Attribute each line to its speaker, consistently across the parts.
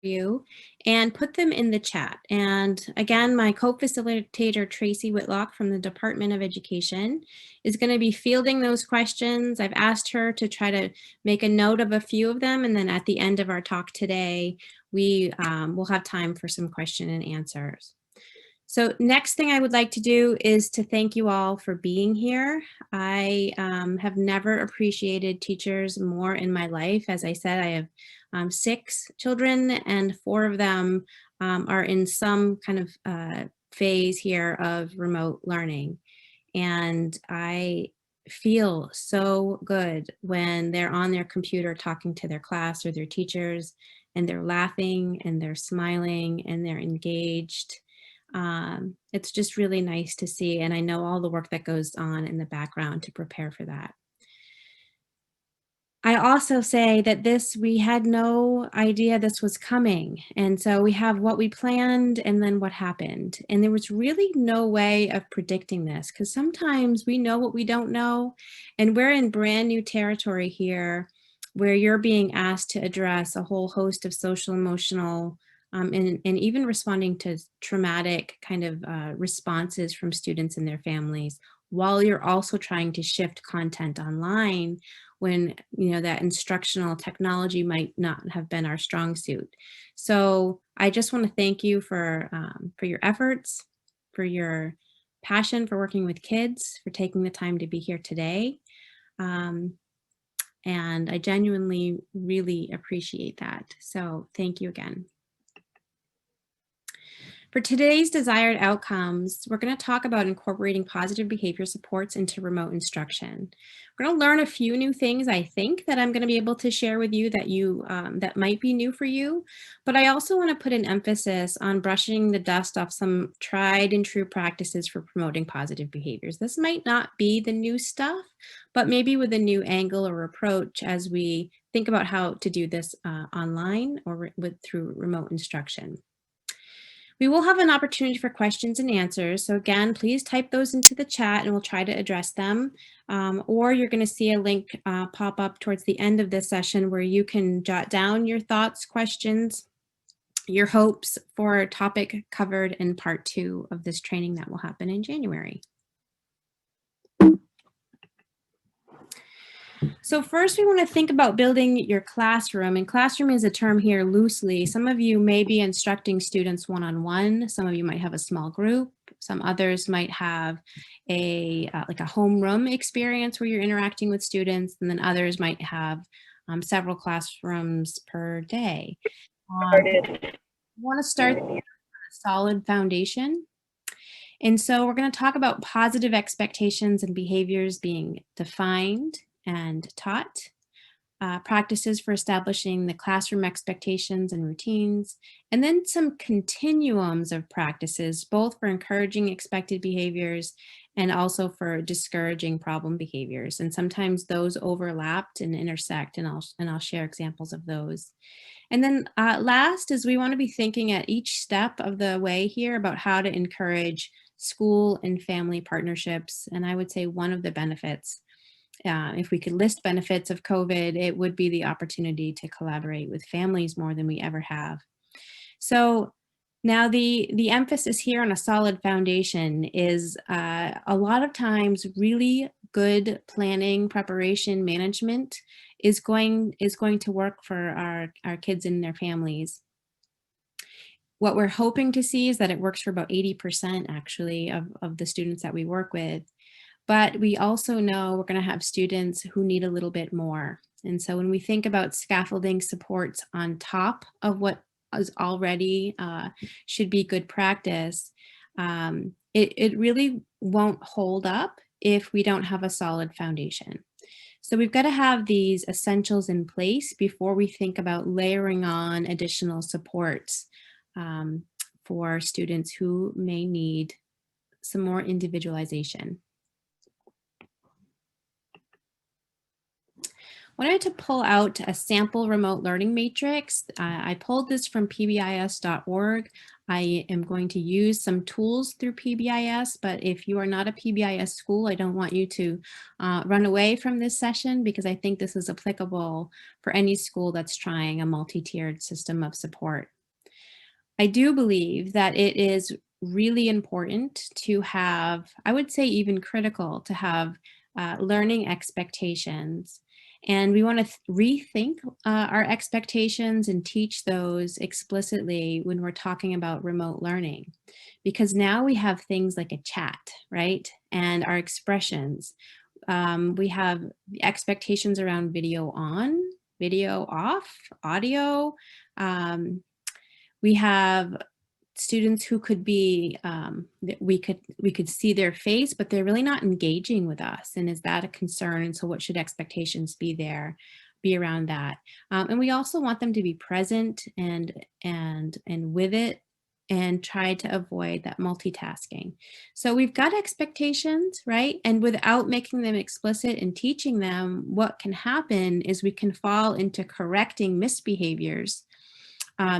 Speaker 1: you and put them in the chat. And again, my co-facilitator, Tracy Whitlock from the Department of Education, is going to be fielding those questions. I've asked her to try to make a note of a few of them. And then at the end of our talk today, we will have time for some question and answers. So next thing I would like to do is to thank you all for being here. I have never appreciated teachers more in my life. As I said, I have 6 children and 4 of them are in some kind of phase here of remote learning. And I feel so good when they're on their computer talking to their class or their teachers, and they're laughing and they're smiling and they're engaged. It's just really nice to see, and I know all the work that goes on in the background to prepare for that. I also say that we had no idea this was coming. And so we have what we planned and then what happened. And there was really no way of predicting this, because sometimes we know what we don't know. And we're in brand new territory here where you're being asked to address a whole host of social, emotional, and even responding to traumatic kind of responses from students and their families, while you're also trying to shift content online when that instructional technology might not have been our strong suit. So I just want to thank you for your efforts, for your passion for working with kids, for taking the time to be here today. And I genuinely really appreciate that. So thank you again. For today's desired outcomes, we're going to talk about incorporating positive behavior supports into remote instruction. We're going to learn a few new things, I think, that I'm going to be able to share with you that might be new for you. But I also want to put an emphasis on brushing the dust off some tried and true practices for promoting positive behaviors. This might not be the new stuff, but maybe with a new angle or approach as we think about how to do this online or through remote instruction. We will have an opportunity for questions and answers. So again, please type those into the chat and we'll try to address them. Or you're going to see a link pop up towards the end of this session where you can jot down your thoughts, questions, your hopes for a topic covered in part 2 of this training that will happen in January. So first we want to think about building your classroom, and classroom is a term here loosely. Some of you may be instructing students one-on-one. Some of you might have a small group. Some others might have like a homeroom experience where you're interacting with students, and then others might have several classrooms per day. I want to start with a solid foundation. And so we're going to talk about positive expectations and behaviors being defined and taught, practices for establishing the classroom expectations and routines, and then some continuums of practices, both for encouraging expected behaviors and also for discouraging problem behaviors. And sometimes those overlapped and intersect, and I'll share examples of those. And then last is we want to be thinking at each step of the way here about how to encourage school and family partnerships. And I would say one of the benefits, if we could list benefits of COVID, it would be the opportunity to collaborate with families more than we ever have. So now the emphasis here on a solid foundation is a lot of times really good planning, preparation, management is going to work for our kids and their families. What we're hoping to see is that it works for about 80% actually of the students that we work with. But we also know we're going to have students who need a little bit more. And so when we think about scaffolding supports on top of what is already should be good practice, it really won't hold up if we don't have a solid foundation. So we've got to have these essentials in place before we think about layering on additional supports for students who may need some more individualization. wanted to pull out a sample remote learning matrix. I pulled this from pbis.org. I am going to use some tools through PBIS, but if you are not a PBIS school, I don't want you to run away from this session because I think this is applicable for any school that's trying a multi-tiered system of support. I do believe that it is really important to have, I would say even critical to have learning expectations. And we want to rethink our expectations and teach those explicitly when we're talking about remote learning. Because now we have things like a chat, right? And our expressions. We have expectations around video on, video off, audio. We have students who could be, we could see their face, but they're really not engaging with us. And is that a concern? And so what should expectations be around that? And we also want them to be present and with it and try to avoid that multitasking. So we've got expectations, right? And without making them explicit and teaching them, what can happen is we can fall into correcting misbehaviors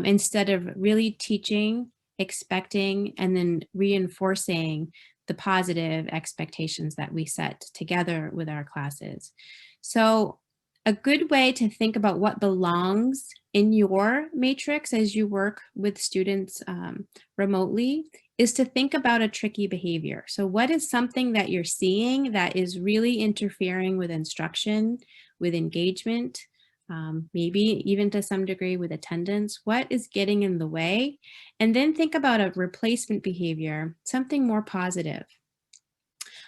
Speaker 1: instead of really teaching, expecting, and then reinforcing the positive expectations that we set together with our classes. So a good way to think about what belongs in your matrix as you work with students remotely is to think about a tricky behavior. So what is something that you're seeing that is really interfering with instruction, with engagement, maybe even to some degree with attendance? What is getting in the way? And then think about a replacement behavior, something more positive.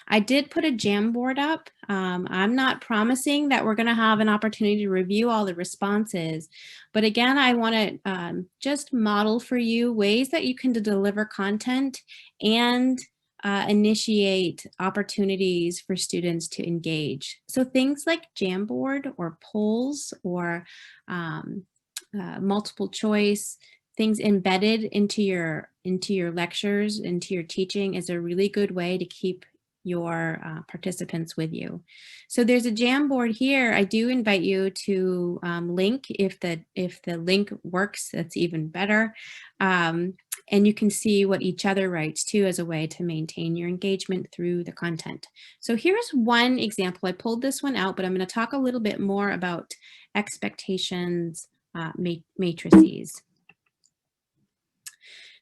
Speaker 1: I did put a Jamboard up. I'm not promising that we're going to have an opportunity to review all the responses, but again, I want to just model for you ways that you can deliver content and initiate opportunities for students to engage. So things like Jamboard or polls or multiple choice, things embedded into your lectures, into your teaching is a really good way to keep your participants with you. So there's a Jamboard here. I do invite you to link if the link works, that's even better. And you can see what each other writes too as a way to maintain your engagement through the content. So here's one example. I pulled this one out, but I'm going to talk a little bit more about expectations matrices.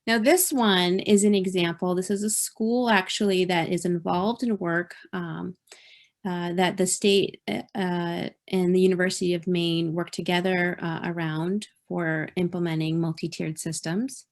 Speaker 1: Now this one is an example. This is a school actually that is involved in work that the state and the University of Maine work together around for implementing multi-tiered systems.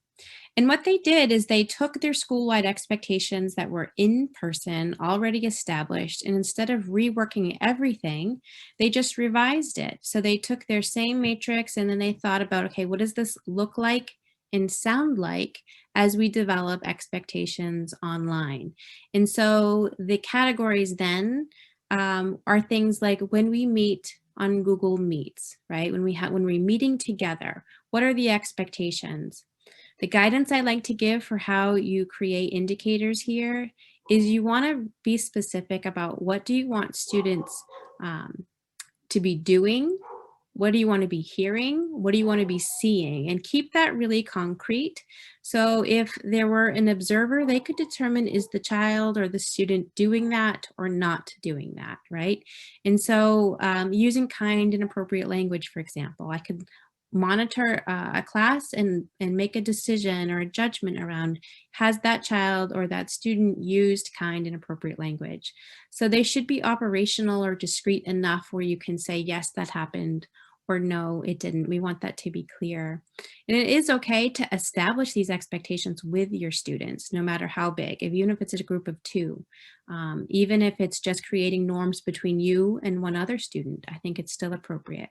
Speaker 1: And what they did is they took their school-wide expectations that were in person, already established, and instead of reworking everything, they just revised it. So they took their same matrix and then they thought about, okay, what does this look like and sound like as we develop expectations online? And so the categories then are things like when we meet on Google Meets, right? When we're meeting together, what are the expectations? The guidance I like to give for how you create indicators here is you want to be specific about what do you want students to be doing, what do you want to be hearing, what do you want to be seeing, and keep that really concrete. So if there were an observer, they could determine is the child or the student doing that or not doing that, right? And so using kind and appropriate language, for example, I could monitor a class and make a decision or a judgment around has that child or that student used kind and appropriate language. So they should be operational or discrete enough where you can say, yes, that happened, or no, it didn't. We want that to be clear. And it is okay to establish these expectations with your students, no matter how big, even if it's a group of 2, even if it's just creating norms between you and one other student, I think it's still appropriate.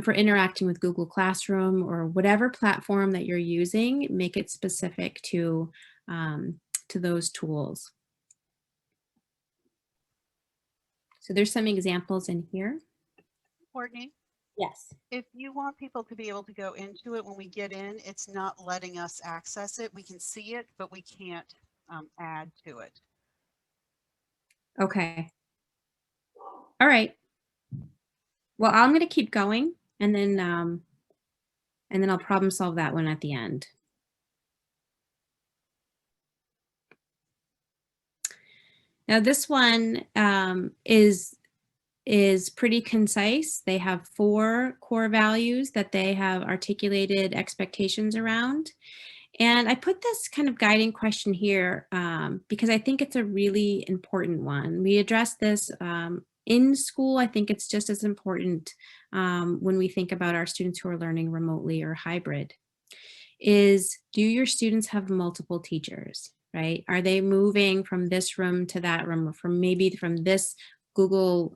Speaker 1: For interacting with Google Classroom or whatever platform that you're using, make it specific to those tools. So there's some examples in here.
Speaker 2: Courtney?
Speaker 1: Yes.
Speaker 2: If you want people to be able to go into it when we get in, it's not letting us access it. We can see it, but we can't add to it.
Speaker 1: Okay. All right. Well, I'm going to keep going, and then I'll problem solve that one at the end. Now this one is pretty concise. They have 4 core values that they have articulated expectations around. And I put this kind of guiding question here because I think it's a really important one. We address this in school. I think it's just as important when we think about our students who are learning remotely or hybrid. Is, do your students have multiple teachers, right? Are they moving from this room to that room, or from maybe from this Google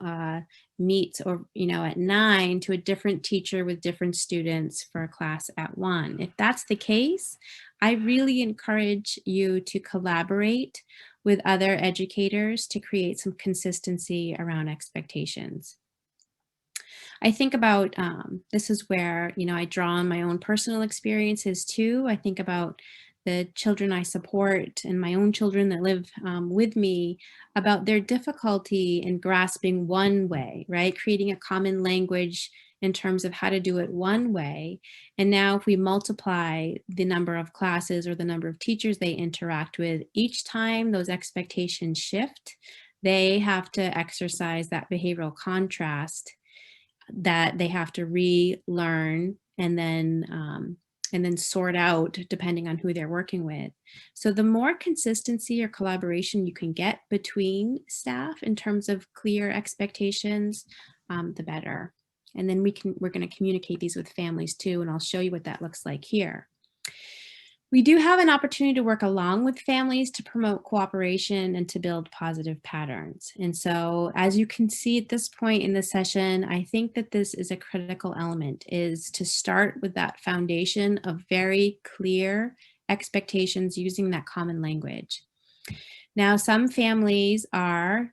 Speaker 1: Meet, or at 9 to a different teacher with different students for a class at 1? If that's the case, I really encourage you to collaborate with other educators to create some consistency around expectations. I think about this is where I draw on my own personal experiences too. I think about the children I support and my own children that live with me, about their difficulty in grasping one way, right? Creating a common language in terms of how to do it one way. And now if we multiply the number of classes or the number of teachers they interact with, each time those expectations shift, they have to exercise that behavioral contrast that they have to relearn and then sort out depending on who they're working with. So the more consistency or collaboration you can get between staff in terms of clear expectations, the better. And then we're going to communicate these with families too, and I'll show you what that looks like here. We do have an opportunity to work along with families to promote cooperation and to build positive patterns. And so, as you can see at this point in the session, I think that this is a critical element, is to start with that foundation of very clear expectations using that common language. Now, some families are,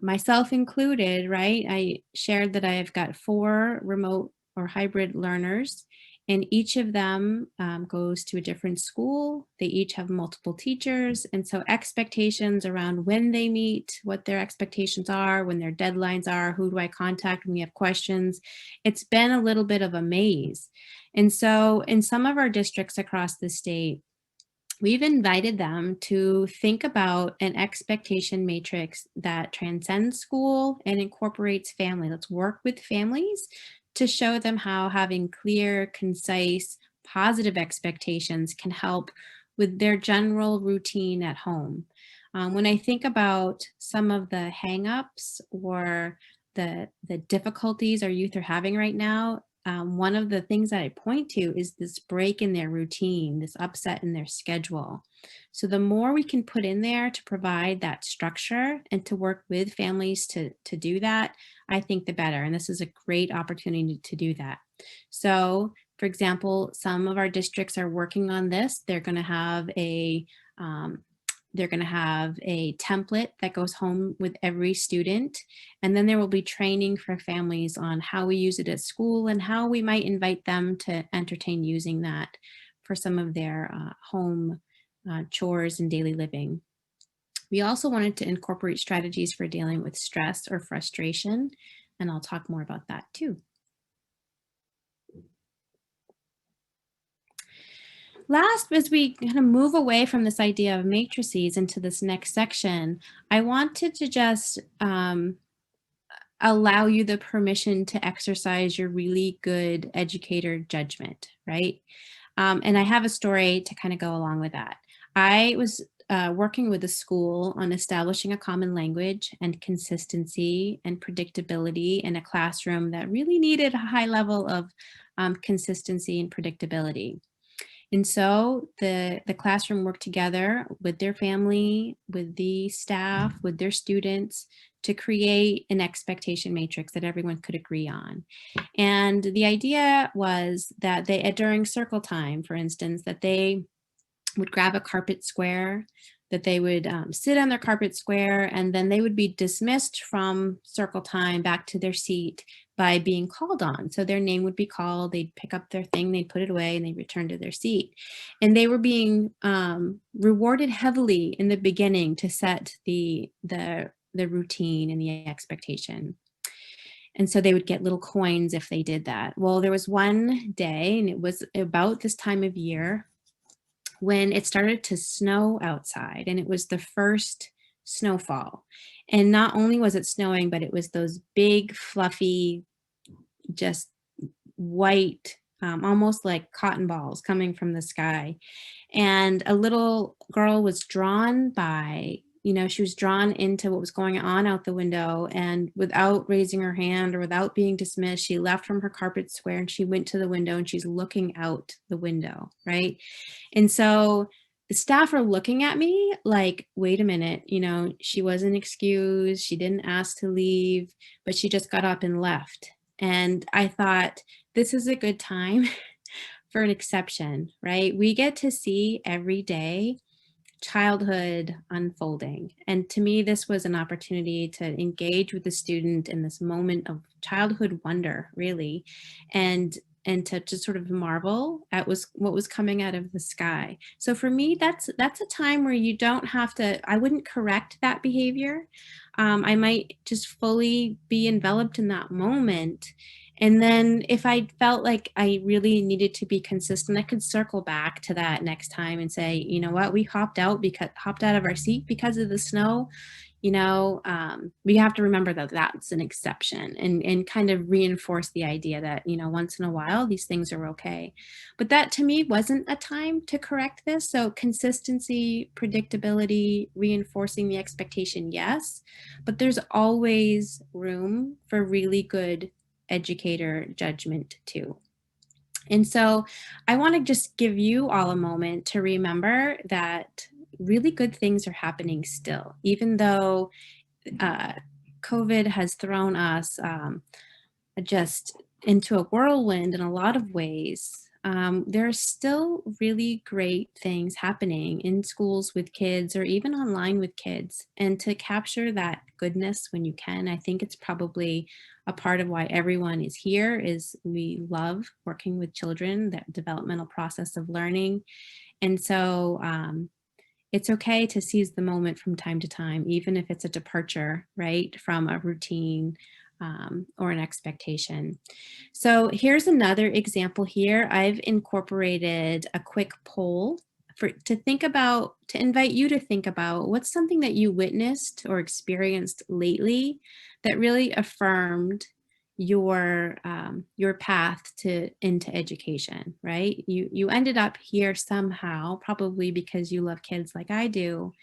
Speaker 1: myself included, right? I shared that I have got 4 remote or hybrid learners, and each of them goes to a different school. They each have multiple teachers. And so expectations around when they meet, what their expectations are, when their deadlines are, who do I contact when we have questions, it's been a little bit of a maze. And so in some of our districts across the state, we've invited them to think about an expectation matrix that transcends school and incorporates family. Let's work with families to show them how having clear, concise, positive expectations can help with their general routine at home. When I think about some of the hangups or the difficulties our youth are having right now, one of the things that I point to is this break in their routine, this upset in their schedule. So the more we can put in there to provide that structure and to work with families to do that, I think the better. And this is a great opportunity to do that. So for example, some of our districts are working on this. They're going to have a template that goes home with every student. And then there will be training for families on how we use it at school and how we might invite them to entertain using that for some of their home chores and daily living. We also wanted to incorporate strategies for dealing with stress or frustration, and I'll talk more about that too. Last, as we kind of move away from this idea of matrices into this next section, I wanted to just allow you the permission to exercise your really good educator judgment, right? And I have a story to kind of go along with that. I was working with a school on establishing a common language and consistency and predictability in a classroom that really needed a high level of consistency and predictability. And so the classroom worked together with their family, with the staff, with their students to create an expectation matrix that everyone could agree on. And the idea was that they, during circle time, for instance, that they would grab a carpet square, that they would sit on their carpet square, and then they would be dismissed from circle time back to their seat by being called on. So their name would be called, they'd pick up their thing, they'd put it away, and they'd return to their seat. And they were being rewarded heavily in the beginning to set the routine and the expectation. And so they would get little coins if they did that. Well, there was one day, and it was about this time of year, when it started to snow outside, and it was the first snowfall. And not only was it snowing, but it was those big, fluffy, just white, almost like cotton balls coming from the sky. And a little girl was drawn by, she was drawn into what was going on out the window. And without raising her hand or without being dismissed, she left from her carpet square and she went to the window and she's looking out the window, right? And so the staff are looking at me like, wait a minute, she wasn't excused. She didn't ask to leave, but she just got up and left. And I thought, this is a good time for an exception, right? We get to see every day childhood unfolding. And to me, this was an opportunity to engage with the student in this moment of childhood wonder, really, and to just sort of marvel at what was coming out of the sky. So for me, that's a time where you don't have to, I wouldn't correct that behavior. I might just fully be enveloped in that moment. And then if I felt like I really needed to be consistent, I could circle back to that next time and say, you know what, we hopped out of our seat because of the snow. We have to remember that that's an exception, and kind of reinforce the idea that, once in a while, these things are okay. But that to me wasn't a time to correct this. So consistency, predictability, reinforcing the expectation, yes, but there's always room for really good educator judgment too. And so I want to just give you all a moment to remember that really good things are happening still, even though COVID has thrown us just into a whirlwind in a lot of ways. There are still really great things happening in schools with kids or even online with kids. And to capture that goodness when you can, I think it's probably a part of why everyone is here. Is we love working with children, that developmental process of learning. And so it's okay to seize the moment from time to time, even if it's a departure, right, from a routine or an expectation. So here's another example here. I've incorporated a quick poll to invite you to think about what's something that you witnessed or experienced lately that really affirmed your path into education, right? You ended up here somehow, probably because you love kids like I do.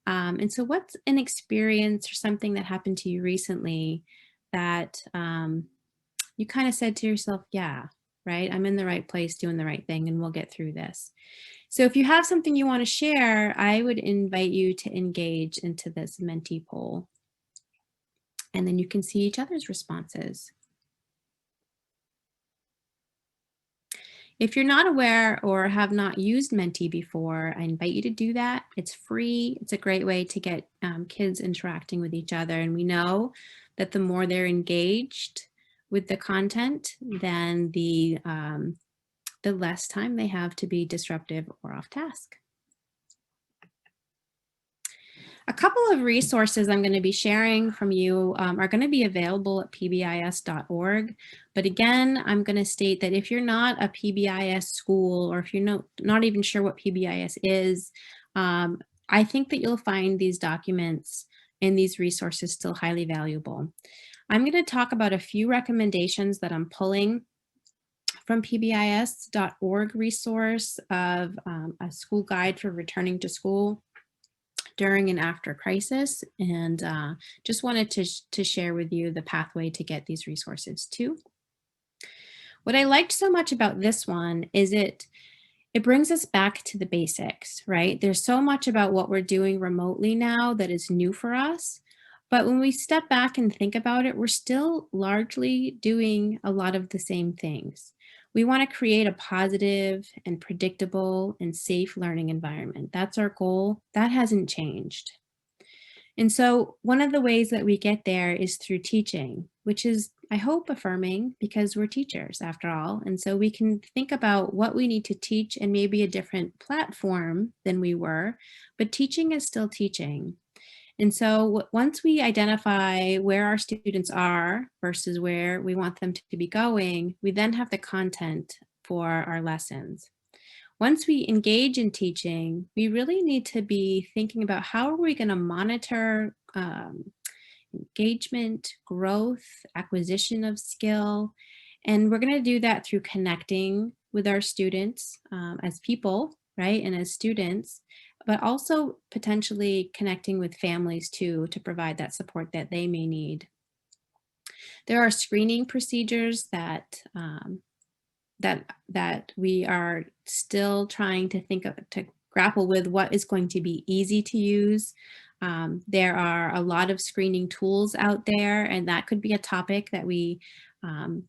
Speaker 1: And so what's an experience or something that happened to you recently that you kind of said to yourself, yeah, right, I'm in the right place doing the right thing and we'll get through this. So if you have something you want to share, I would invite you to engage into this Menti poll. And then you can see each other's responses. If you're not aware or have not used Menti before, I invite you to do that. It's free. It's a great way to get kids interacting with each other. And we know that the more they're engaged with the content, then the less time they have to be disruptive or off task. A couple of resources I'm going to be sharing from you are going to be available at pbis.org. But again, I'm going to state that if you're not a PBIS school, or if you're not even sure what PBIS is, I think that you'll find these documents and these resources still highly valuable. I'm going to talk about a few recommendations that I'm pulling from pbis.org resource of a school guide for returning to school during and after crisis, and just wanted to share with you the pathway to get these resources too. What I liked so much about this one is it brings us back to the basics, right? There's so much about what we're doing remotely now that is new for us. But when we step back and think about it, we're still largely doing a lot of the same things. We want to create a positive and predictable and safe learning environment. That's our goal. That hasn't changed. And so one of the ways that we get there is through teaching, which is, I hope, affirming, because we're teachers after all. And so we can think about what we need to teach in maybe a different platform than we were, but teaching is still teaching. And so once we identify where our students are versus where we want them to be going, we then have the content for our lessons. Once we engage in teaching, we really need to be thinking about how are we going to monitor engagement, growth, acquisition of skill. And we're going to do that through connecting with our students as people, right? And as students, but also potentially connecting with families too to provide that support that they may need. There are screening procedures that we are still trying to think of to grapple with what is going to be easy to use. There are a lot of screening tools out there, and that could be a topic that we um,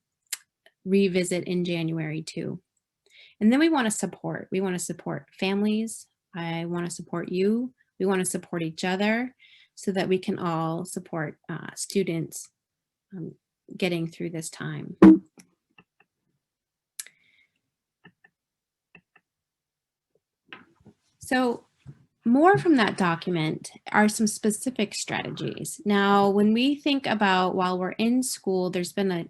Speaker 1: revisit in January too. And then we want to support. We want to support families. I want to support you. We want to support each other so that we can all support students getting through this time. So more from that document are some specific strategies. Now, when we think about while we're in school, there's been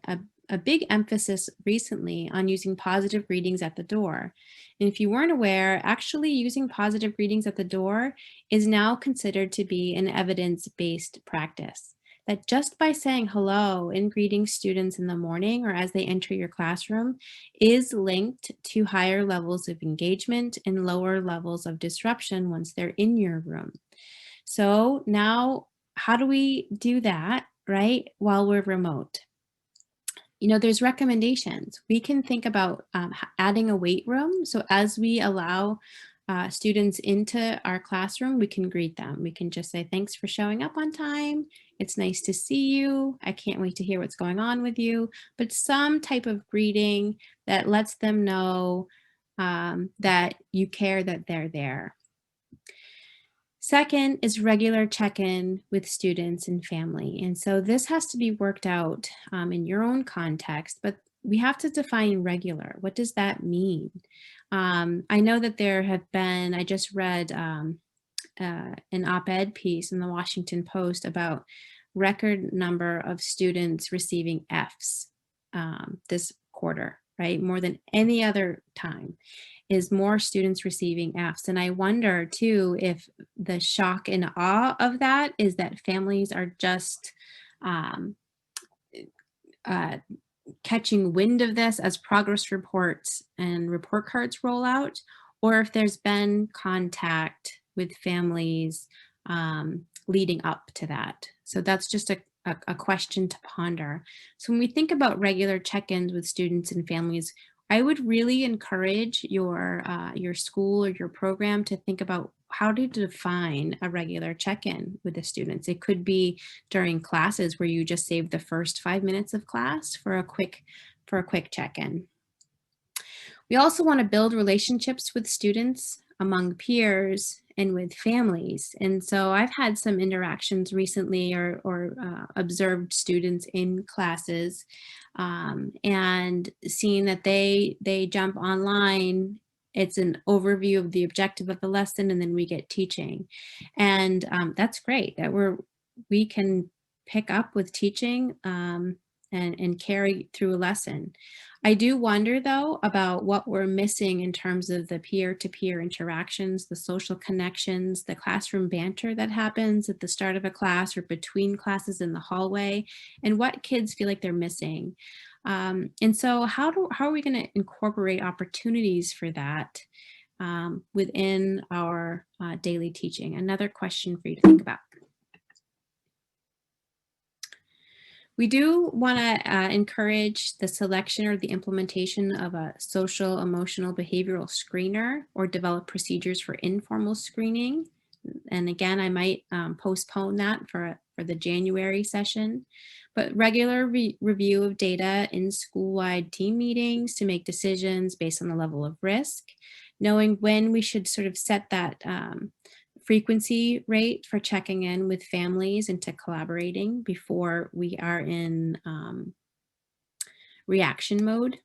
Speaker 1: a big emphasis recently on using positive readings at the door. And if you weren't aware, actually using positive readings at the door is now considered to be an evidence-based practice. That just by saying hello and greeting students in the morning or as they enter your classroom is linked to higher levels of engagement and lower levels of disruption once they're in your room. So now, how do we do that, right, while we're remote? You know, there's recommendations. We can think about adding a wait room. So as we allow students into our classroom, we can greet them. We can just say, thanks for showing up on time. It's nice to see you. I can't wait to hear what's going on with you. But some type of greeting that lets them know that you care that they're there. Second is regular check-in with students and family. And so this has to be worked out in your own context, but we have to define regular. What does that mean? I know that there have been, I just read an op-ed piece in the Washington Post about record number of students receiving Fs this quarter, right? More than any other time is more students receiving Fs. And I wonder too if the shock and awe of that is that families are just catching wind of this as progress reports and report cards roll out, or if there's been contact with families leading up to that. So that's just a question to ponder. So when we think about regular check-ins with students and families, I would really encourage your school or your program to think about how to define a regular check-in with the students. It could be during classes where you just save the first 5 minutes of class for a quick check-in. We also want to build relationships with students, among peers, and with families. And so I've had some interactions recently or observed students in classes and seeing that they jump online. It's an overview of the objective of the lesson, and then we get teaching. And that's great that we can pick up with teaching and carry through a lesson. I do wonder though about what we're missing in terms of the peer-to-peer interactions, the social connections, the classroom banter that happens at the start of a class or between classes in the hallway, and what kids feel like they're missing. And so how are we going to incorporate opportunities for that within our daily teaching? Another question for you to think about. We do want to encourage the selection or the implementation of a social, emotional, behavioral screener or develop procedures for informal screening. And again, I might postpone that for the January session, but regular review of data in school-wide team meetings to make decisions based on the level of risk, knowing when we should sort of set that frequency rate for checking in with families and to collaborating before we are in reaction mode.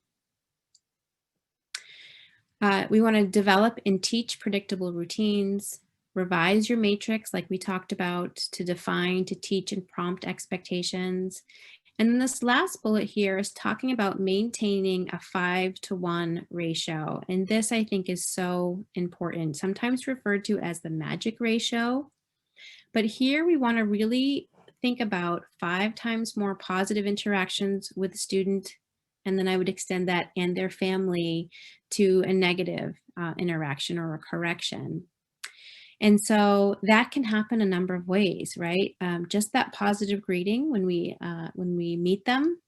Speaker 1: We want to develop and teach predictable routines, Revise your matrix like we talked about to define, to teach, and prompt expectations. And then this last bullet here is talking about maintaining a 5-to-1 ratio. And this I think is so important, sometimes referred to as the magic ratio. But here we want to really think about 5 times more positive interactions with the student. And then I would extend that and their family to a negative interaction or a correction. And so that can happen a number of ways, right? Just that positive greeting when we meet them,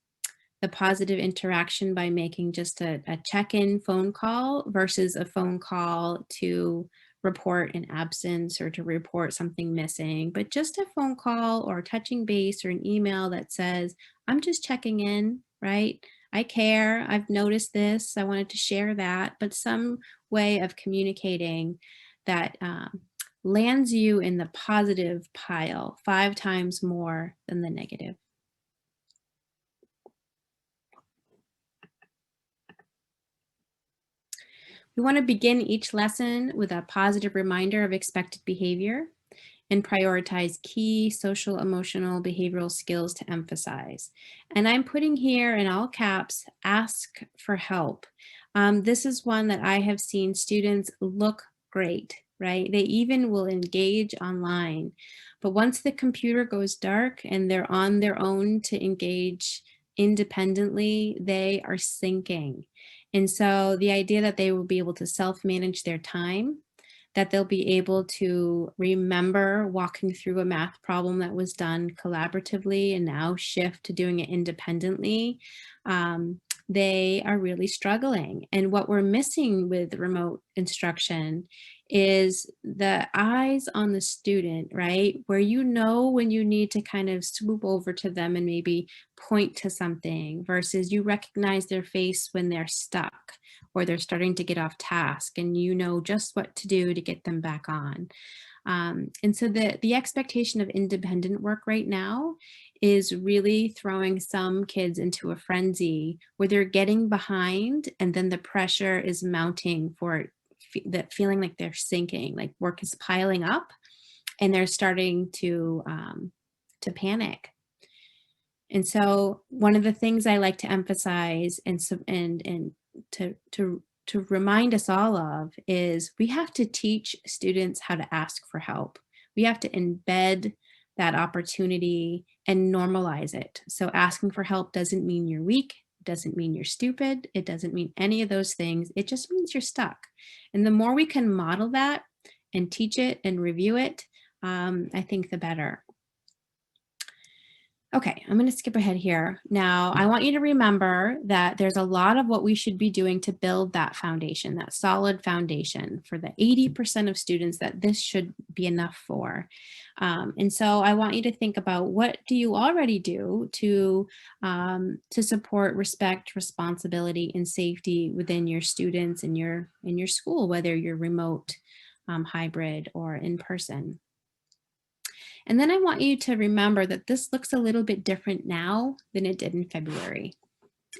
Speaker 1: the positive interaction by making just a check-in phone call versus a phone call to report an absence or to report something missing, but just a phone call or touching base or an email that says, I'm just checking in, right? I care. I've noticed this. I wanted to share that, but some way of communicating that lands you in the positive pile 5 times more than the negative. We want to begin each lesson with a positive reminder of expected behavior and prioritize key social, emotional, behavioral skills to emphasize. And I'm putting here in all caps, ask for help. This is one that I have seen students look great, right? They even will engage online. But once the computer goes dark and they're on their own to engage independently, they are sinking. And so the idea that they will be able to self-manage their time, that they'll be able to remember walking through a math problem that was done collaboratively and now shift to doing it independently, they are really struggling. And what we're missing with remote instruction is the eyes on the student, right? Where you know when you need to kind of swoop over to them and maybe point to something versus you recognize their face when they're stuck or they're starting to get off task and you know just what to do to get them back on. And so the expectation of independent work right now is really throwing some kids into a frenzy where they're getting behind and then the pressure is mounting for that feeling like they're sinking, like work is piling up and they're starting to panic. And so one of the things I like to emphasize and to remind us all of is we have to teach students how to ask for help. We have to embed that opportunity and normalize it. So asking for help doesn't mean you're weak, doesn't mean you're stupid, it doesn't mean any of those things. It just means you're stuck. And the more we can model that and teach it and review it, I think the better. Okay, I'm going to skip ahead here. Now, I want you to remember that there's a lot of what we should be doing to build that foundation, that solid foundation for the 80% of students that this should be enough for. And so I want you to think about what do you already do to support respect, responsibility, and safety within your students in your school, whether you're remote, hybrid, or in person. And then I want you to remember that this looks a little bit different now than it did in February.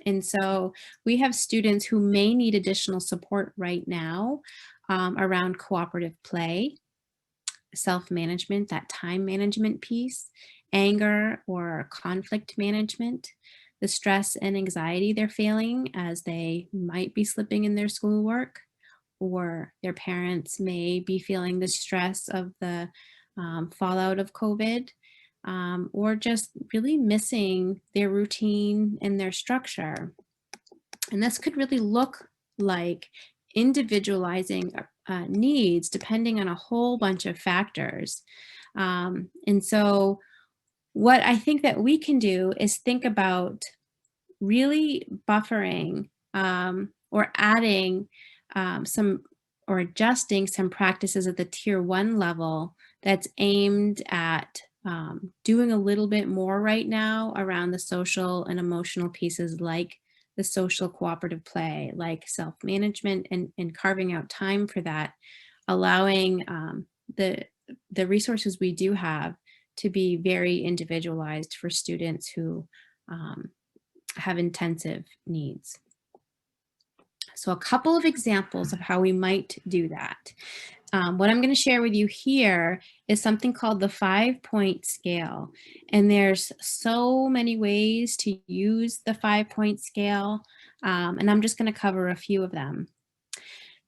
Speaker 1: And so we have students who may need additional support right now around cooperative play, self-management, that time management piece, anger or conflict management, the stress and anxiety they're feeling as they might be slipping in their schoolwork, or their parents may be feeling the stress of the fallout of COVID, or just really missing their routine and their structure. And this could really look like individualizing needs depending on a whole bunch of factors. And so what I think that we can do is think about really buffering or adding some or adjusting some practices at the tier 1 level that's aimed at doing a little bit more right now around the social and emotional pieces like the social cooperative play, like self-management and carving out time for that, allowing the resources we do have to be very individualized for students who have intensive needs. So a couple of examples of how we might do that. What I'm going to share with you here is something called the 5-point scale. And there's so many ways to use the 5-point scale. And I'm just going to cover a few of them.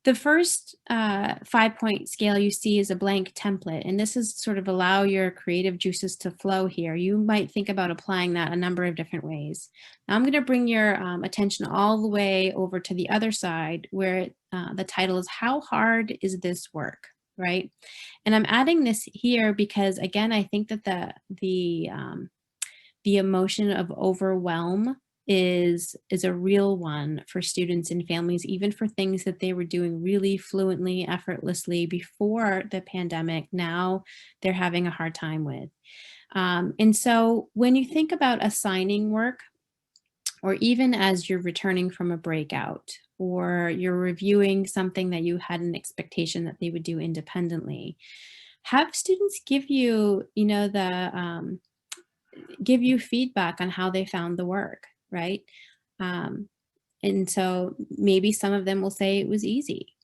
Speaker 1: The first 5-point scale you see is a blank template, and this is sort of allow your creative juices to flow here. You might think about applying that a number of different ways. Now I'm going to bring your attention all the way over to the other side where the title is How Hard is This Work? Right? And I'm adding this here because again, I think that the emotion of overwhelm is a real one for students and families, even for things that they were doing really fluently, effortlessly before the pandemic. Now they're having a hard time with. And so when you think about assigning work, or even as you're returning from a breakout, or you're reviewing something that you had an expectation that they would do independently, have students give you, give you feedback on how they found the work, right? Um, and so maybe some of them will say it was easy,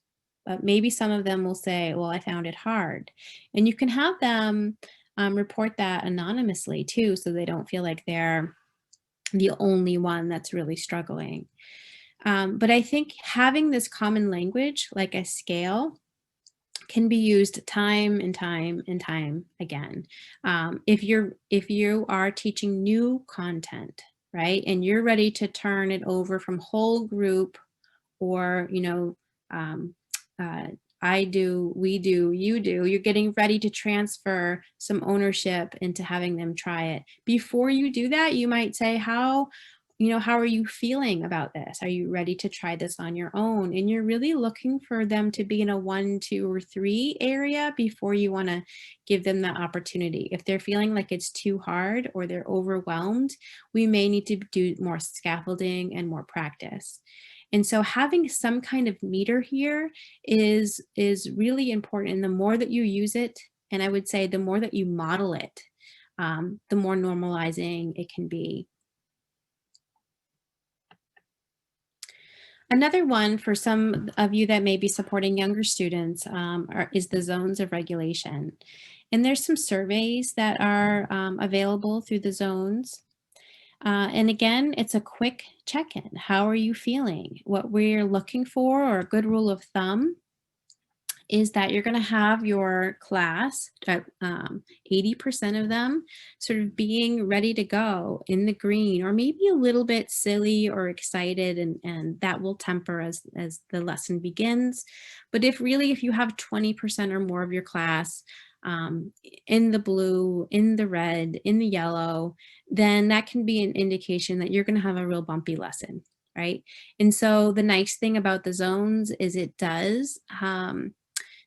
Speaker 1: but maybe some of them will say, well, I found it hard. And you can have them report that anonymously too, so they don't feel like they're the only one that's really struggling. But I think having this common language, like a scale, can be used time and time and time again. If you are teaching new content, right, and you're ready to turn it over from whole group, or um, uh, I do, we do, you do, you're getting ready to transfer some ownership into having them try it. Before you do that, you might say, how are you feeling about this? Are you ready to try this on your own? And you're really looking for them to be in a 1, 2, or 3 area before you want to give them that opportunity. If they're feeling like it's too hard or they're overwhelmed, we may need to do more scaffolding and more practice. And so having some kind of meter here is really important. And the more that you use it, and I would say the more that you model it, the more normalizing it can be. Another one for some of you that may be supporting younger students is the zones of regulation. And there's some surveys that are available through the zones. And again, it's a quick check-in. How are you feeling? What we're looking for, or a good rule of thumb, is that you're going to have your class, 80% of them, sort of being ready to go in the green, or maybe a little bit silly or excited, and that will temper as the lesson begins. But if you have 20% or more of your class in the blue, in the red, in the yellow, then that can be an indication that you're going to have a real bumpy lesson, right? And so the nice thing about the zones is it does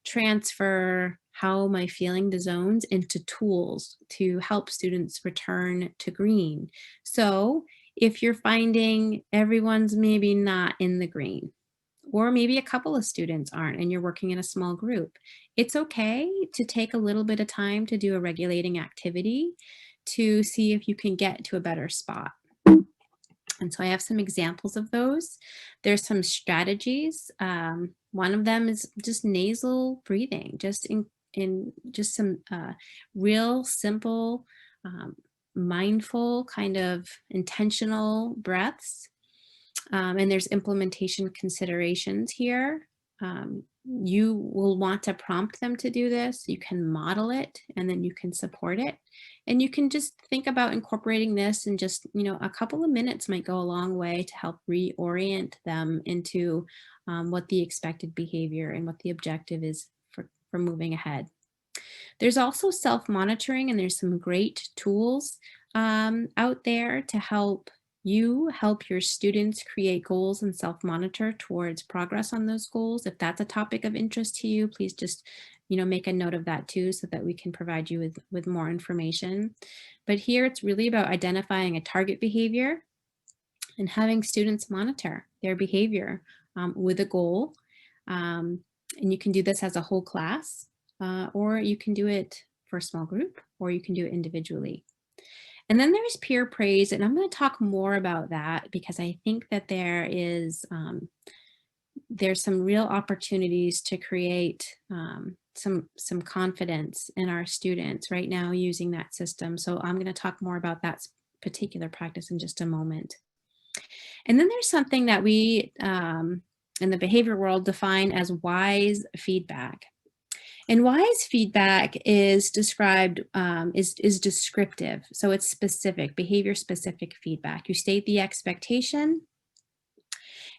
Speaker 1: transfer how am I feeling the zones into tools to help students return to green. So if you're finding everyone's maybe not in the green, or maybe a couple of students aren't, and you're working in a small group, it's okay to take a little bit of time to do a regulating activity to see if you can get to a better spot. And so I have some examples of those. There's some strategies. One of them is just nasal breathing, just in just some real simple, mindful, kind of intentional breaths. And there's implementation considerations here. You will want to prompt them to do this. You can model it, and then you can support it. And you can just think about incorporating this, and just, a couple of minutes might go a long way to help reorient them into what the expected behavior and what the objective is for moving ahead. There's also self-monitoring, and there's some great tools out there to help your students create goals and self-monitor towards progress on those goals. If that's a topic of interest to you, please just make a note of that too, so that we can provide you with more information. But here it's really about identifying a target behavior and having students monitor their behavior with a goal. And you can do this as a whole class, or you can do it for a small group, or you can do it individually. And then there's peer praise, and I'm going to talk more about that because I think that there is there's some real opportunities to create some confidence in our students right now using that system. So I'm going to talk more about that particular practice in just a moment. And then there's something that we in the behavior world define as wise feedback. And wise feedback is described, is descriptive. So it's specific, behavior specific feedback. You state the expectation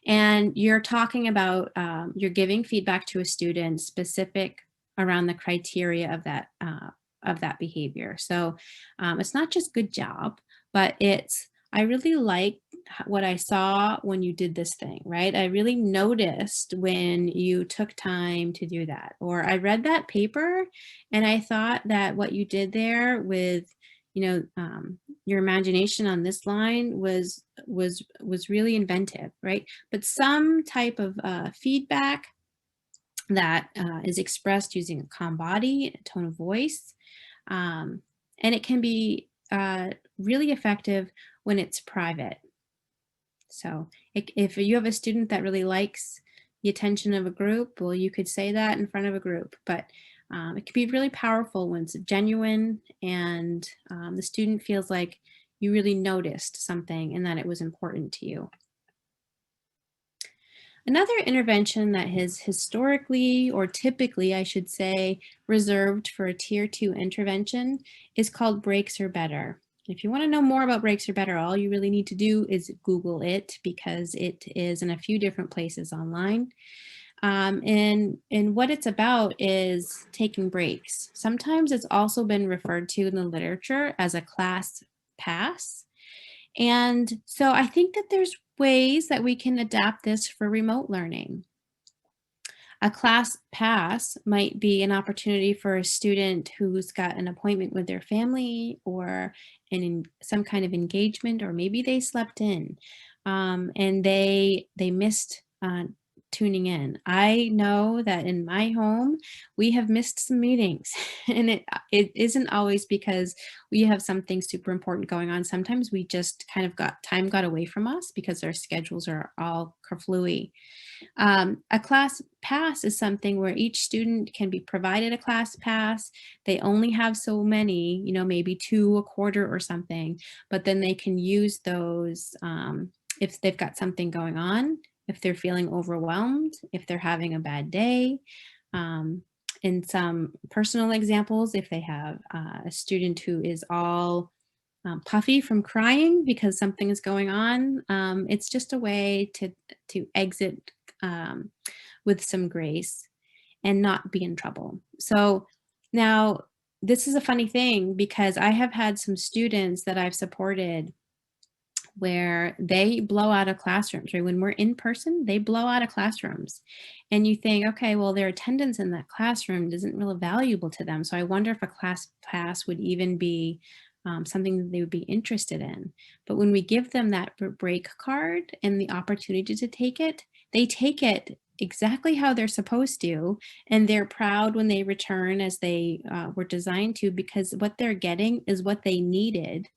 Speaker 1: and you're talking about, you're giving feedback to a student specific around the criteria of that behavior. So it's not just good job, but it's, I really like what I saw when you did this thing, right? I really noticed when you took time to do that. Or I read that paper and I thought that what you did there with, your imagination on this line was really inventive, right? But some type of feedback that is expressed using a calm body, a tone of voice, and it can be really effective when it's private. So if you have a student that really likes the attention of a group, well, you could say that in front of a group, but it can be really powerful when it's genuine and the student feels like you really noticed something and that it was important to you. Another intervention that is historically, or typically, I should say, reserved for a tier 2 intervention is called Breaks Are Better. If you want to know more about Breaks Are Better, all you really need to do is Google it because it is in a few different places online. And what it's about is taking breaks. Sometimes it's also been referred to in the literature as a class pass. And so I think that there's ways that we can adapt this for remote learning. A class pass might be an opportunity for a student who's got an appointment with their family or some kind of engagement, or maybe they slept in and they missed tuning in. I know that in my home, we have missed some meetings and it isn't always because we have something super important going on. Sometimes we just kind of got away from us because our schedules are all kerflooey. A class pass is something where each student can be provided a class pass. They only have so many, maybe 2 a quarter or something, but then they can use those if they've got something going on, if they're feeling overwhelmed, if they're having a bad day. In some personal examples, if they have a student who is all puffy from crying because something is going on, it's just a way to exit with some grace and not be in trouble. So now this is a funny thing because I have had some students that I've supported where they blow out of classrooms, right? When we're in person, they blow out of classrooms. And you think, okay, well, their attendance in that classroom isn't really valuable to them. So I wonder if a class pass would even be something that they would be interested in. But when we give them that break card and the opportunity to take it, they take it exactly how they're supposed to. And they're proud when they return as they were designed to, because what they're getting is what they needed,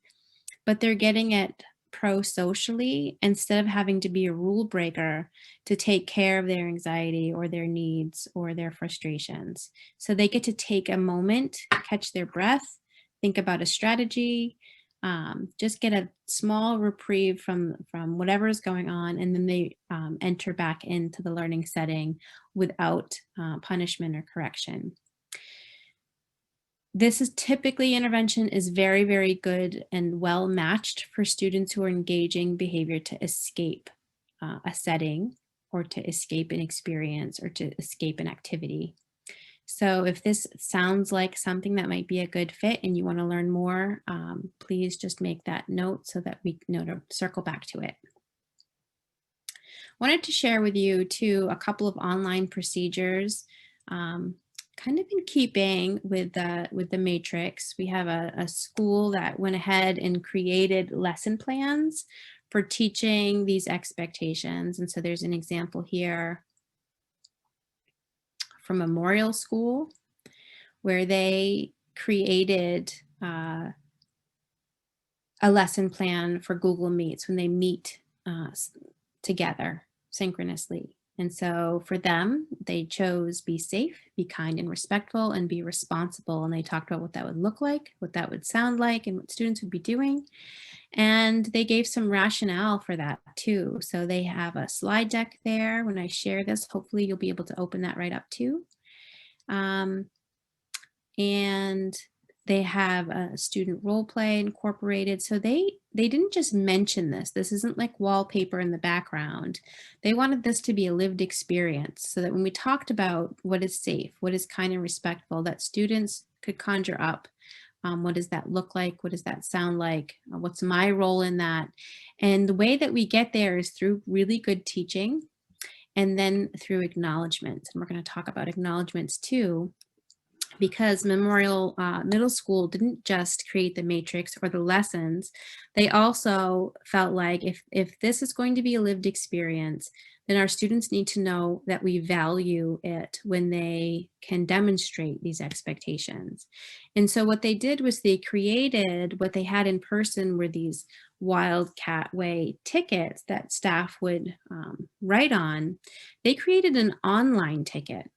Speaker 1: but they're getting it pro-socially instead of having to be a rule breaker to take care of their anxiety or their needs or their frustrations. So they get to take a moment, catch their breath, think about a strategy, just get a small reprieve from whatever is going on, and then they enter back into the learning setting without punishment or correction. This is typically intervention is very, very good and well matched for students who are engaging behavior to escape a setting or to escape an experience or to escape an activity. So if this sounds like something that might be a good fit and you want to learn more, please just make that note so that we know to circle back to it. Wanted to share with you too a couple of online procedures kind of in keeping with the matrix. We have a school that went ahead and created lesson plans for teaching these expectations. And so there's an example here from Memorial School where they created a lesson plan for Google Meets when they meet together synchronously. And so for them, they chose be safe, be kind and respectful, and be responsible. And they talked about what that would look like, what that would sound like, and what students would be doing. And they gave some rationale for that too. So they have a slide deck there. When I share this, hopefully you'll be able to open that right up too. And they have a student role play incorporated. So they didn't just mention this. This isn't like wallpaper in the background. They wanted this to be a lived experience so that when we talked about what is safe, what is kind and respectful, that students could conjure up what does that look like? What does that sound like? What's my role in that? And the way that we get there is through really good teaching and then through acknowledgments. And we're going to talk about acknowledgments too, because Memorial Middle School didn't just create the matrix or the lessons. They also felt like if this is going to be a lived experience, then our students need to know that we value it when they can demonstrate these expectations. And so what they did was they created what they had in person were these Wildcat Way tickets that staff would write on. They created an online ticket.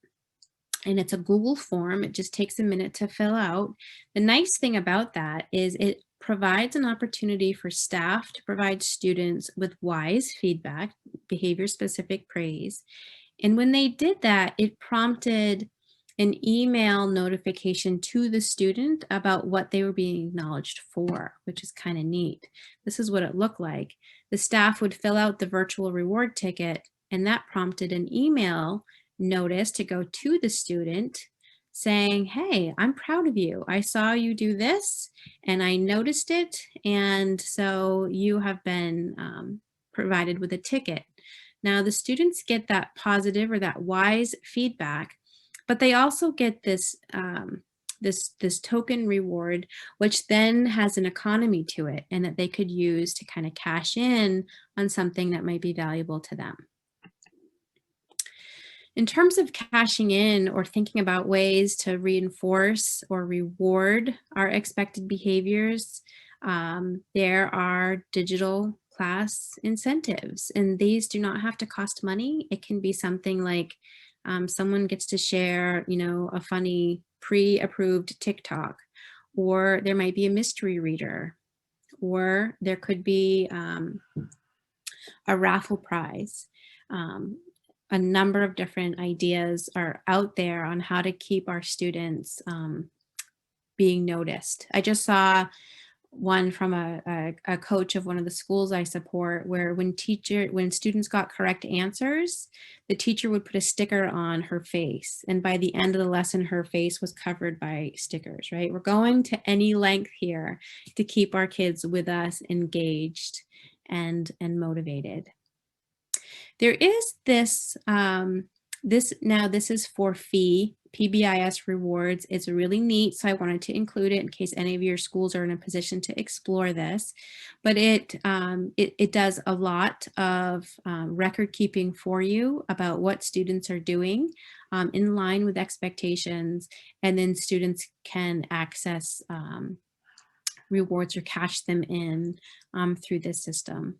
Speaker 1: And it's a Google form. It just takes a minute to fill out. The nice thing about that is it provides an opportunity for staff to provide students with wise feedback, behavior specific praise. And when they did that, it prompted an email notification to the student about what they were being acknowledged for, which is kind of neat. This is what it looked like. The staff would fill out the virtual reward ticket, and that prompted an email notice to go to the student saying, hey, I'm proud of you. I saw you do this and I noticed it. And so you have been provided with a ticket. Now the students get that positive or that wise feedback, but they also get this this token reward, which then has an economy to it and that they could use to kind of cash in on something that might be valuable to them. In terms of cashing in or thinking about ways to reinforce or reward our expected behaviors, there are digital class incentives, and these do not have to cost money. It can be something like someone gets to share, a funny pre-approved TikTok, or there might be a mystery reader, or there could be a raffle prize. A number of different ideas are out there on how to keep our students being noticed. I just saw one from a coach of one of the schools I support where when students got correct answers, the teacher would put a sticker on her face. And by the end of the lesson, her face was covered by stickers, right? We're going to any length here to keep our kids with us engaged and motivated. There is this, this is for fee, PBIS rewards. It's really neat, so I wanted to include it in case any of your schools are in a position to explore this. But it does a lot of record keeping for you about what students are doing in line with expectations, and then students can access rewards or cash them in through this system.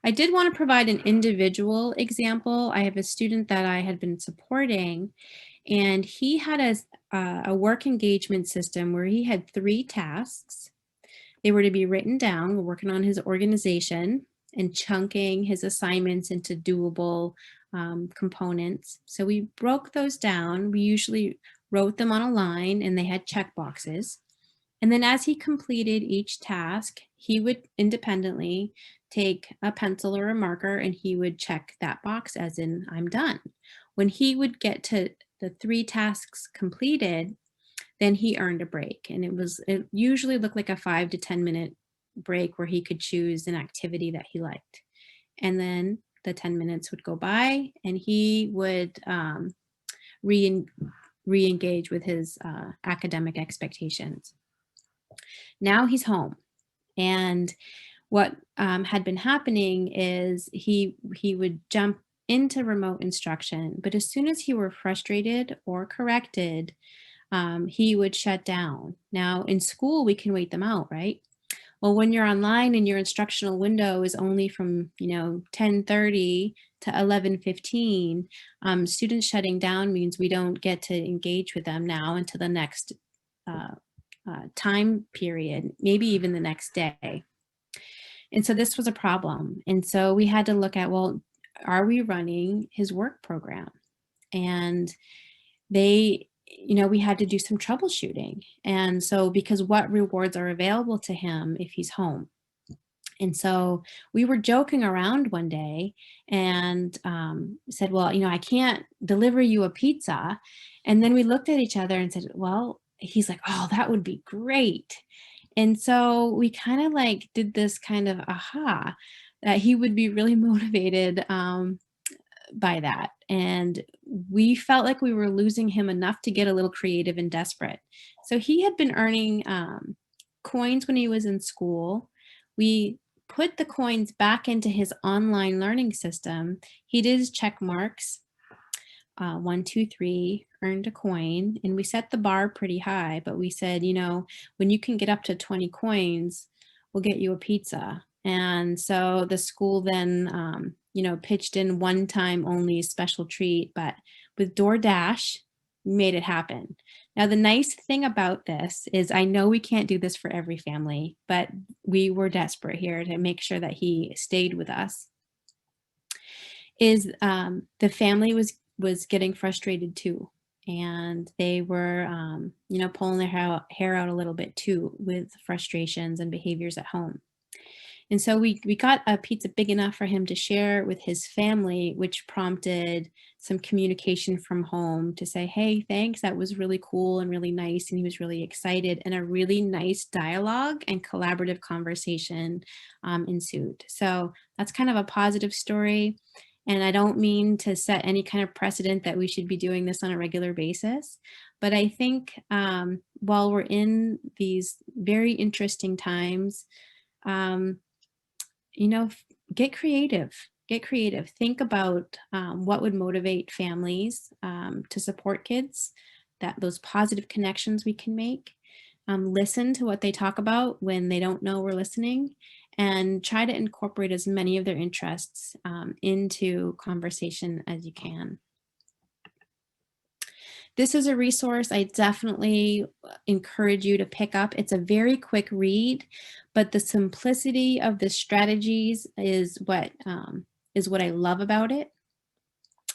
Speaker 1: I did want to provide an individual example. I have a student that I had been supporting, and he had a work engagement system where he had 3 tasks. They were to be written down. We're working on his organization and chunking his assignments into doable components. So we broke those down. We usually wrote them on a line, and they had check boxes. And then as he completed each task, he would independently take a pencil or a marker and he would check that box as in I'm done. When he would get to the 3 tasks completed, then he earned a break. And it usually looked like a 5 to 10 minute break where he could choose an activity that he liked. And then the 10 minutes would go by and he would re-engage with his academic expectations. Now he's home, and what had been happening is he would jump into remote instruction, but as soon as he were frustrated or corrected, he would shut down. Now in school, we can wait them out, right? Well, when you're online and your instructional window is only from, 10:30 to 11:15, students shutting down means we don't get to engage with them now until the next uh, time period, maybe even the next day. And so this was a problem. And so we had to look at, well, are we running his work program? And we had to do some troubleshooting. And so, because what rewards are available to him if he's home? And so we were joking around one day and said, well, I can't deliver you a pizza. And then we looked at each other and said, well, he's like, oh, that would be great. And so we kind of like did this kind of aha that he would be really motivated by that. And we felt like we were losing him enough to get a little creative and desperate. So he had been earning coins when he was in school. We put the coins back into his online learning system. He did his check marks, 1, 2, 3, earned a coin, and we set the bar pretty high. But we said, when you can get up to 20 coins, we'll get you a pizza. And so the school then, pitched in one time only special treat, but with DoorDash, made it happen. Now, the nice thing about this is I know we can't do this for every family, but we were desperate here to make sure that he stayed with us. Is the family was getting frustrated too. And they were, pulling their hair out a little bit too with frustrations and behaviors at home. And so we got a pizza big enough for him to share with his family, which prompted some communication from home to say, hey, thanks, that was really cool and really nice. And he was really excited, and a really nice dialogue and collaborative conversation ensued. So that's kind of a positive story. And I don't mean to set any kind of precedent that we should be doing this on a regular basis. But I think while we're in these very interesting times, get creative. Get creative. Think about what would motivate families to support kids, that those positive connections we can make. Listen to what they talk about when they don't know we're listening, and try to incorporate as many of their interests into conversation as you can. This is a resource I definitely encourage you to pick up. It's a very quick read, but the simplicity of the strategies is what I love about it.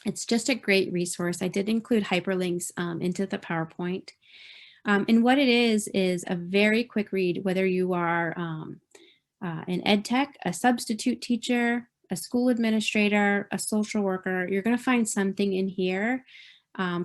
Speaker 1: It's just a great resource. I did include hyperlinks into the PowerPoint. And what it is a very quick read, whether you are an ed tech, a substitute teacher, a school administrator, a social worker. You're going to find something in here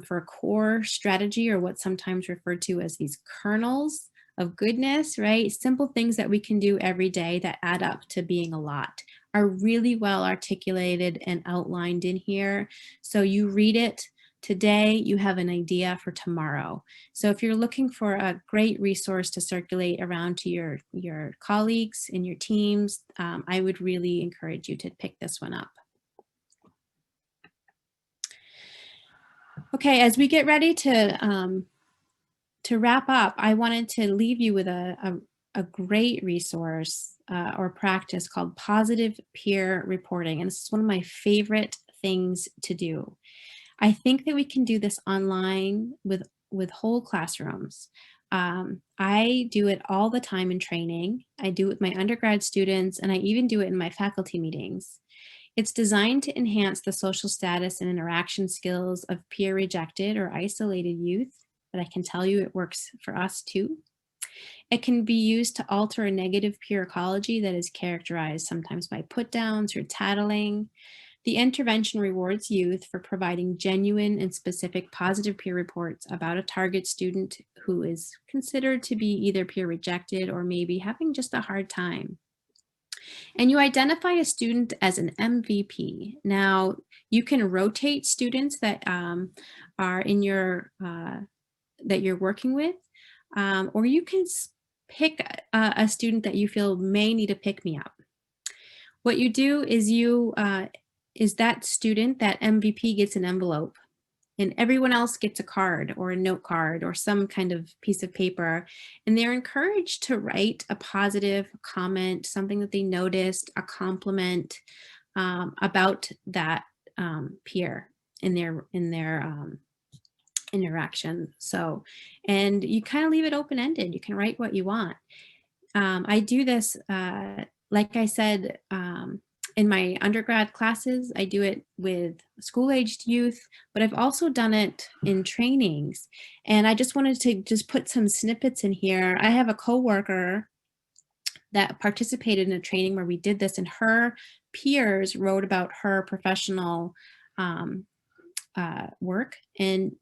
Speaker 1: for a core strategy, or what's sometimes referred to as these kernels of goodness, right? Simple things that we can do every day that add up to being a lot are really well articulated and outlined in here. So you read it today, you have an idea for tomorrow. So if you're looking for a great resource to circulate around to your colleagues and your teams, I would really encourage you to pick this one up. Okay, as we get ready to wrap up, I wanted to leave you with a great resource or practice called positive peer reporting. And this is one of my favorite things to do. I think that we can do this online with whole classrooms. I do it all the time in training. I do it with my undergrad students, and I even do it in my faculty meetings. It's designed to enhance the social status and interaction skills of peer rejected or isolated youth, but I can tell you it works for us too. It can be used to alter a negative peer ecology that is characterized sometimes by put downs or tattling. The intervention rewards youth for providing genuine and specific positive peer reports about a target student who is considered to be either peer rejected or maybe having just a hard time. And you identify a student as an MVP. Now, you can rotate students that are in your, that you're working with, or you can pick a student that you feel may need a pick-me-up. What you do is that student, that MVP, gets an envelope. and everyone else gets a card or a note card or some kind of piece of paper, and they're encouraged to write a positive comment, something that they noticed, a compliment about that peer in their interaction. So, and you kind of leave it open ended. You can write what you want. I do this, like I said, in my undergrad classes. I do it with school-aged youth, but I've also done it in trainings. And I just wanted to just put some snippets in here. I have a coworker that participated in a training where we did this, and her peers wrote about her professional um, work, and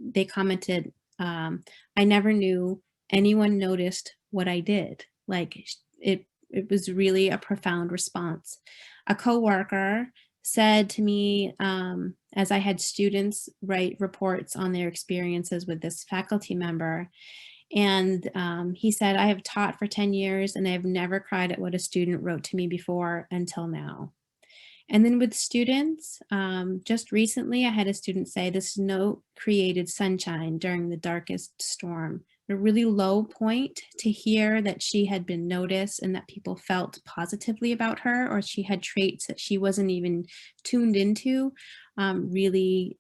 Speaker 1: they commented, I never knew anyone noticed what I did. Like it was really a profound response. A coworker said to me, as I had students write reports on their experiences with this faculty member, and he said, I have taught for 10 years and I've never cried at what a student wrote to me before until now. And then with students, just recently I had a student say this note created sunshine during the darkest storm. A really low point to hear that she had been noticed and that people felt positively about her, or she had traits that she wasn't even tuned into, really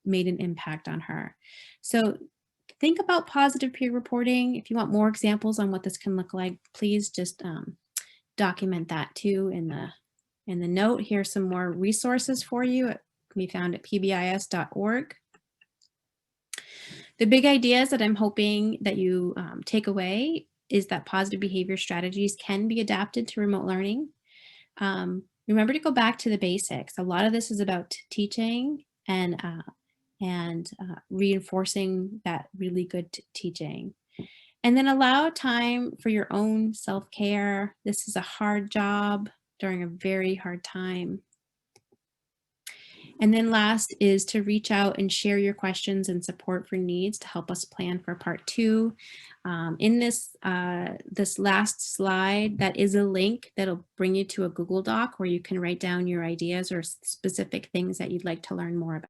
Speaker 1: made an impact on her. So think about positive peer reporting. If you want more examples on what this can look like, please just document that too in the note. Here's some more resources for you. It can be found at pbis.org. The big ideas that I'm hoping that you take away is that positive behavior strategies can be adapted to remote learning. Remember to go back to the basics. A lot of this is about teaching and reinforcing that really good teaching. And then allow time for your own self-care. This is a hard job during a very hard time. And then last is to reach out and share your questions and support for needs to help us plan for part 2. In this last slide, that is a link that'll bring you to a Google Doc where you can write down your ideas or specific things that you'd like to learn more about.